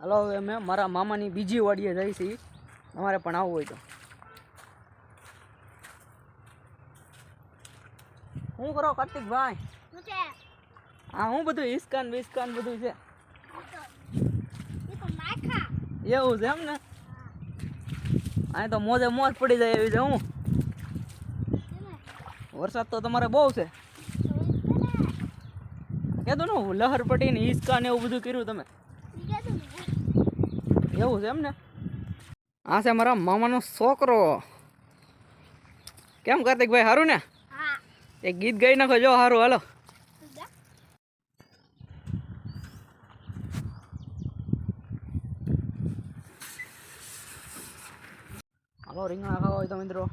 હાલો હવે અમે મારા મામાની બીજી વાડીએ જઈ છીએ. તમારે પણ આવવું હોય તો. શું કરો કાર્તિકભાઈ? હા હું બધું હિસ્કાન વિસ્કાન બધું છે. એવું છે એમ ને? અહીં તો મોજે મોજ પડી જાય એવી છે. હું વરસાદ તો તમારે બહુ છે. કીધું ને લહર પટી ને હિસ્કા ને એવું બધું કર્યું તમે. એવું છે એમ ને? આ છે મારા મામાનો છોકરો. કેમ કાર્તિકભાઈ સારું ને? એક ગીત ગાઈ નાખો જો સારું. હાલો હાલો રીંગણા ખાવા હોય તો મિત્રો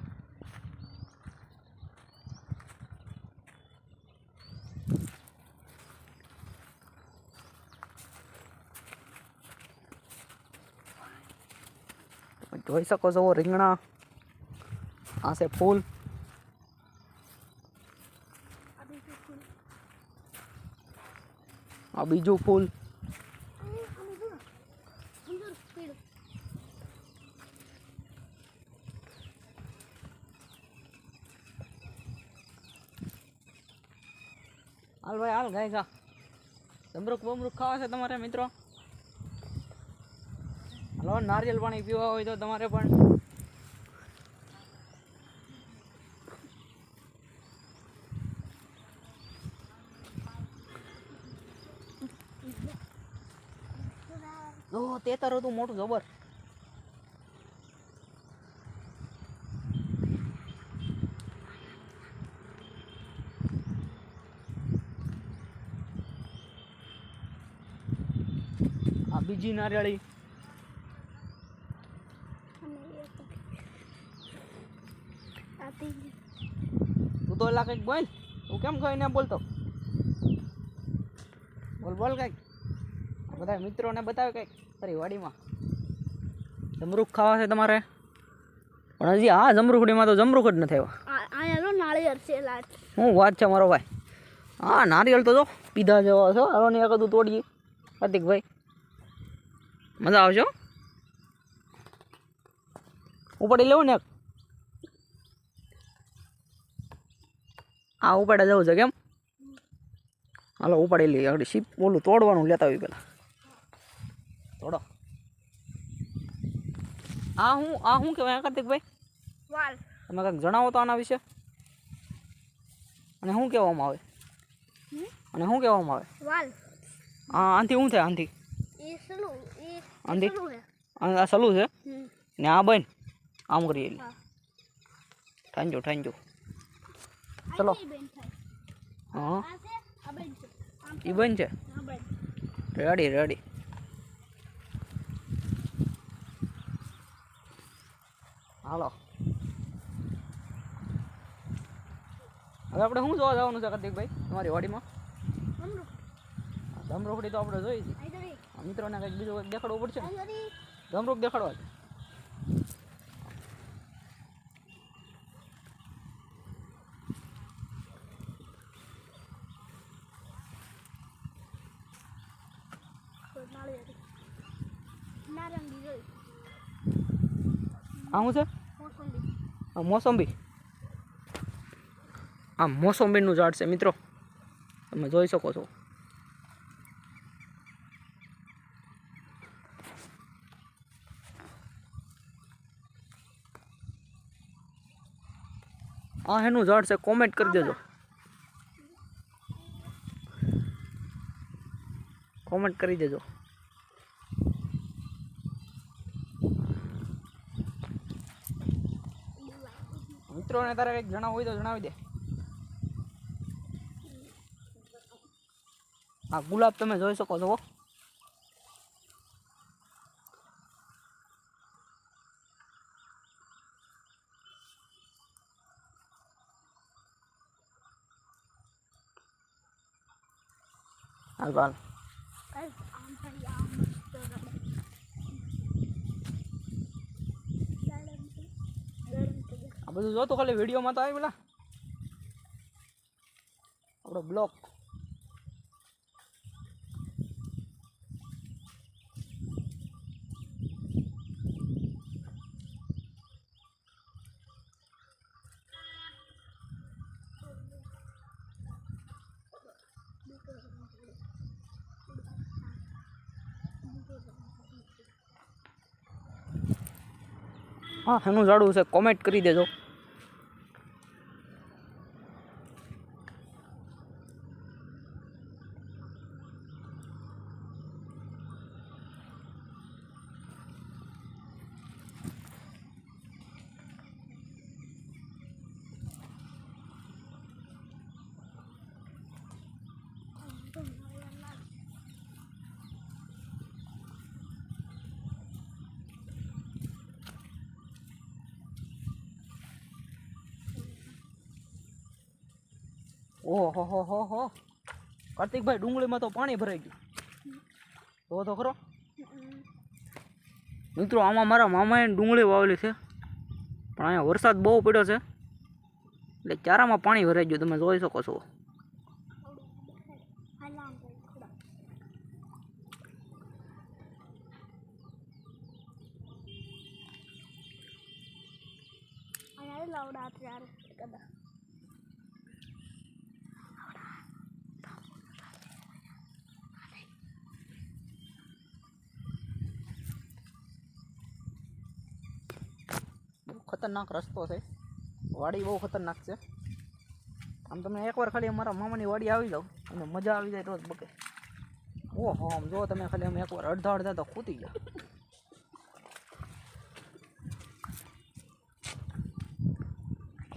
જોઈ શકો છો રીંગણા. આ છે ફૂલ. આ બીજું ફૂલ. હાલ ભાઈ હાલ ગાય ગા. જમરૂક બમરૂક ખાવા છે તમારે મિત્રો? હાલો નારિયેલ પાણી પીવા હોય તો તમારે પણ તે તારું તું મોટું જબર. આ બીજી નારિયેળી. તું તો એલા કઈક બોલ. તું કેમ કઈ ને બોલતો? બોલ બોલ કઈક. બધા મિત્રોને બતાવે કઈક તારી વાડીમાં. જમરૂક ખાવા છે તમારે? પણ હજી આ જમરૂખડીમાં તો જમરૂખ જ નથી આવ્યા. શું વાત છે મારો ભાઈ? હા નારિયેળ તો જો પીધા જેવા છો. હાલો ને એકાદું તોડીએ કાર્તિકભાઈ. મજા આવશે. ઉપાડી લેવું ને? આ ઉપાડે જવું છે કેમ? હાલો ઉપાડી લઈએ. આગળ શીપ ઓલું તોડવાનું લેતા આવી પેલા. તોડો. આ હું કહેવાય કાર્તિકભાઈ? વાલ. તમે કંઈક જણાવો તો આના વિશે. અને શું કહેવામાં આવે? શું કહેવામાં આવે? વાલ. હા આંથી શું થાય? આંથી આંથી આ સલું છે ને આ બન આમ કરીએ. ઠાંજો ઠાંજો. ચલો. હા એ બન છે. Ready ready. હાલો હવે આપણે શું જોવા જવાનું છે કાર્તિકભાઈ તમારી વાડીમાં? જમરૂખડી તો આપણે જોઈ છે. મિત્રોને કંઈક બીજું કંઈક દેખાડવું પડશે ને? જમરૂખ દેખાડવા છે. આ શું છે? મોસંબી. આ મોસંબીનું ઝાડ છે મિત્રો. તમે જોઈ શકો છો. આ એનું ઝાડ છે. કોમેન્ટ કરી દેજો. કોમેન્ટ કરી દેજો. મિત્રોને તારે કંઈક જણાવવું હોય તો જણાવી દે. આ ગુલાબ તમે જોઈ શકો છો. હાલ હાલ. આ બધું જોતું ખાલી વિડીયોમાં તો આવી પેલા આપણો બ્લોક. हाँ हेनु झाड़ू से कॉमेंट करी देजो। ओहो हो कार्तिक भाई डूंगली में तो पानी भराई गયું तो खरो मित्रों। आमा मारा मामाए डूंगली वावेली छे पण अहींया वरसाद बहु पड्यो छे એટલે ચારામાં પાણી ભરાઈ ગયું તમે જોઈ શકો છો। खतरनाक रस्तो है, वाड़ी बहु खतरनाक है। आम तमने एक बार खाली अमारा मामानी वाड़ी आवी जाओ अने मजा आवी जाए तो बके। ओहो आम जो तमे खाली अमे एक बार अड़धा अड़धा तो खूती जाओ।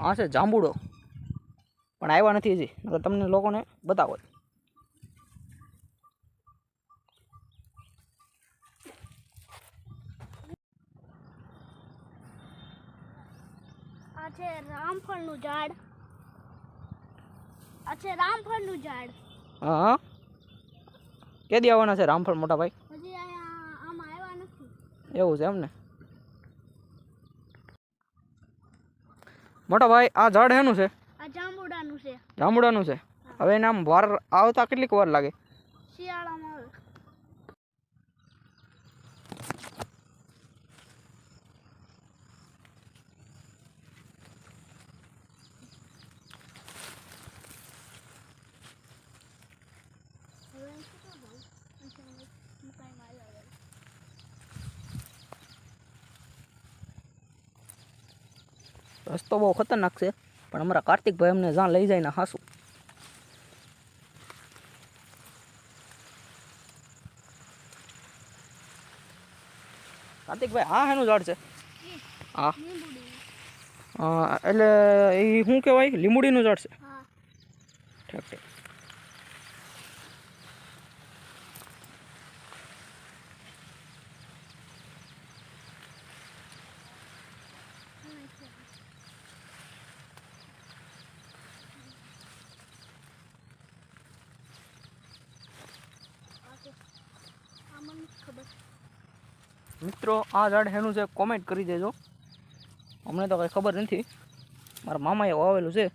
आ छे जांबुडो पण आव्या नथी हजी, नकर तमने लोकोने बतावो। છે રામફળનું ઝાડ આ છે રામફળનું ઝાડ। હા કેદી આવવાના છે રામફળ મોટા ભાઈ? હજી આમાં આવ્યા નથી। એવું છે એમ ને મોટા ભાઈ? આ ઝાડ હેનું છે? આ જાંબુડાનું છે। જાંબુડાનું છે? હવે એના આમ વાર આવતા કેટલીક વાર લાગે? શિયાળામાં આવે। रस्तो बहुत खतरनाक है पण अमरा कार्तिक भाई अमने जहाँ लई जाए ना हासू। कार्तिक भाई आ हेनु झाड़ छे? आ એટલે એ શું કહેવાય? લીંબુડીનું ઝાડ છે? ઠીક ઠીક। मित्रों आ झाड़ हेनु से कॉमेंट करी देजो। अमने तो कई खबर नहीं, मारा मामाए वावेलू छे।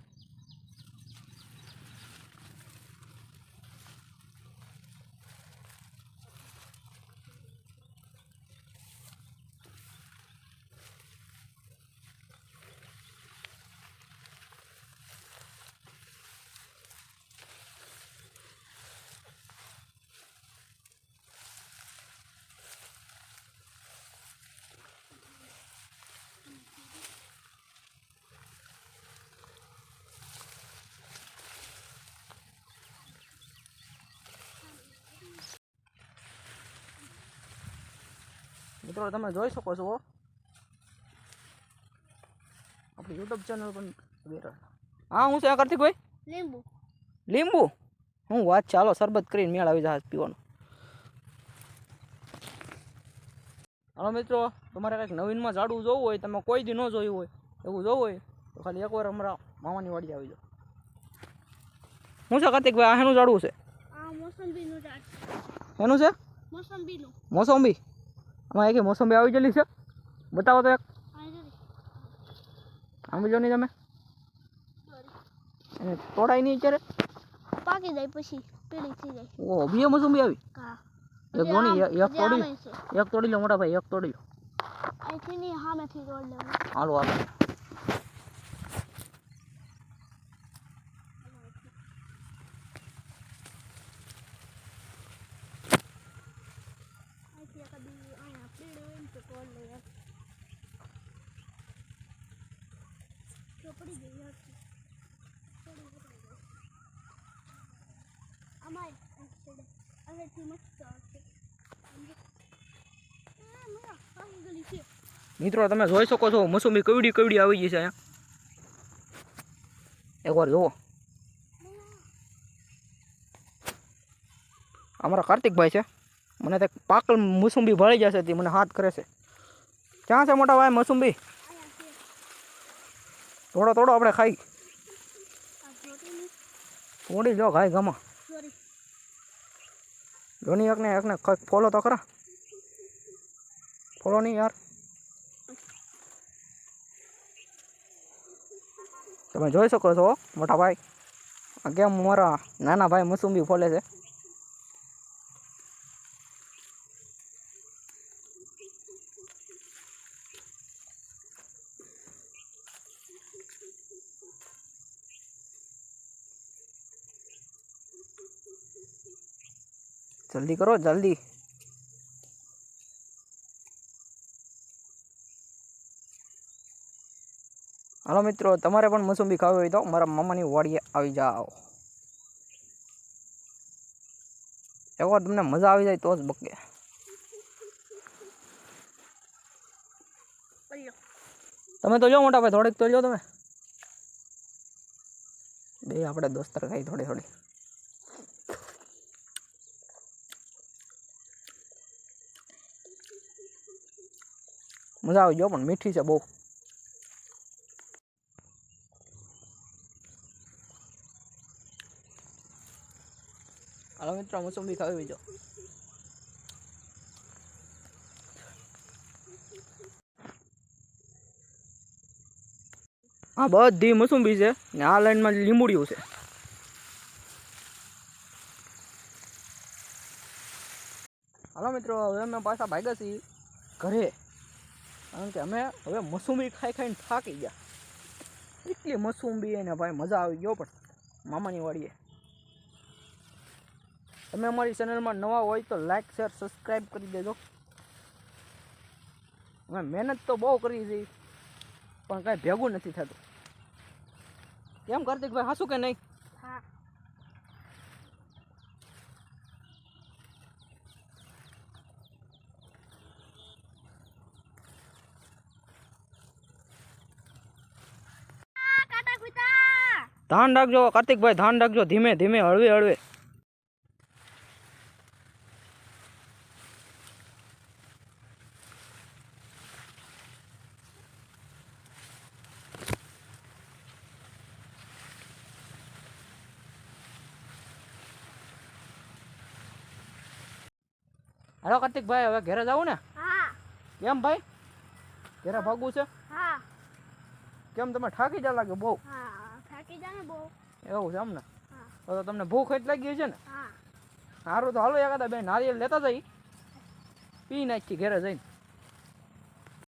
मित्रों તમે જોઈ શકો છો આપણી YouTube ચેનલ પર વિરાટ। હા હું છે કાર્તિક ભાઈ? લીંબુ। લીંબુ? હું વાત ચાલો શરબત કરીને મેળ આવી જાય પીવાનો। હાલો મિત્રો તમારે કંઈક નવીનમાં ઝાડવું જોવું હોય, તમે કોઈ દી ન જોયું હોય એવું જોવું હોય તો ખાલી એકવાર અમારા મામાની વાડી આવી જાઓ। હું છે કાર્તિક ભાઈ? આ હેનું ઝાડવું છે? આ મોસંબીનું ઝાડ છે। એનું છે? મોસંબીનું। મોસંબી? આમાં એક મોસંબી આવી ગયેલી છે? બતાવો તો એક। આમ જો નહીં તમે એને તોડાય નહીં અત્યારે? પાકી જાય પછી પીળી થઈ જાય। ઓહ બે મોસંબી આવી? હા એક જોની એક તોડી, એક તોડી લો મોટા ભાઈ, એક તોડી લો। અહીંથી ની સામેથી તોડ લેવું। હાલો હાલો। આનેથી મસ્ત આવશે. મેરા પાકી ગલી છે. મિત્રો તમે જોઈ શકો છો મોસંબી કવડી કવડી આવી ગઈ છે અહીંયા. એકવાર જુઓ. અમારા કાર્તિકભાઈ છે, મને તે પાકલ મોસંબી ભળી જશે તે મને હાથ કરે છે. ક્યાં છે મોટા ભાઈ મોસંબી? થોડો થોડો આપણે ખાઈ થોડી જો ખાઈ ગમા જોની એકને ફોલો તો ખરા. ફોલો નહીં યાર. તમે જોઈ શકો છો મોટા ભાઈ આ કેમ મારા નાના ભાઈ મોસંબી ફોલે છે. જલ્દી કરો જલ્દી. હાલો મિત્રો તમારે પણ મોસંબી ખાવી હોય તો મારા મામાની વાડીએ આવી જાઓ. એકવાર તમને મજા આવી જાય તો જ બકે. તમે તો જો મોટા ભાઈ થોડીક તો જો તમે બે આપણે દોસ્તર ખાઈ થોડી થોડી. મજા આવી ગયો પણ મીઠી છે બહુ. હાલો મિત્રો મોસંબી ખાવી જો. આ બધી મોસંબી છે ને આ લાઈનમાં લીંબુડિયું છે. હાલો મિત્રો હવે અમે પાછા ભાગ્યા છીએ ઘરે, કારણ કે અમે હવે મોસંબી ખાઈ ખાઈને થાકી ગયા. એટલી મોસંબી એને ભાઈ મજા આવી ગયો પણ મામાની વાડીએ. તમે અમારી ચેનલમાં નવા હોય તો લાઈક શેર સબસ્ક્રાઈબ કરી દેજો. અમે મહેનત તો બહુ કરી છે પણ કાંઈ ભેગું નથી થતું. કેમ કાર્તિકભાઈ હાસું કે નહીં? હા. ધ્યાન રાખજો કાર્તિકભાઈ, ધ્યાન રાખજો. ધીમે ધીમે હળવે હળવે. હાલો કાર્તિકભાઈ હવે ઘરે જાવું ને? હા. કેમ ભાઈ ઘરે ભાગવું છે? હા. કેમ તમે થાકી જા લાગે બહુ? હા થાકી જાને બહુ. એવું છે એમ ને? હા. તો તમને ભૂખ જ લાગી છે ને? હા. સારું તો હાલો એકાદા બે નારિયેળ લેતા જઈ પી નાખી ઘરે જઈને.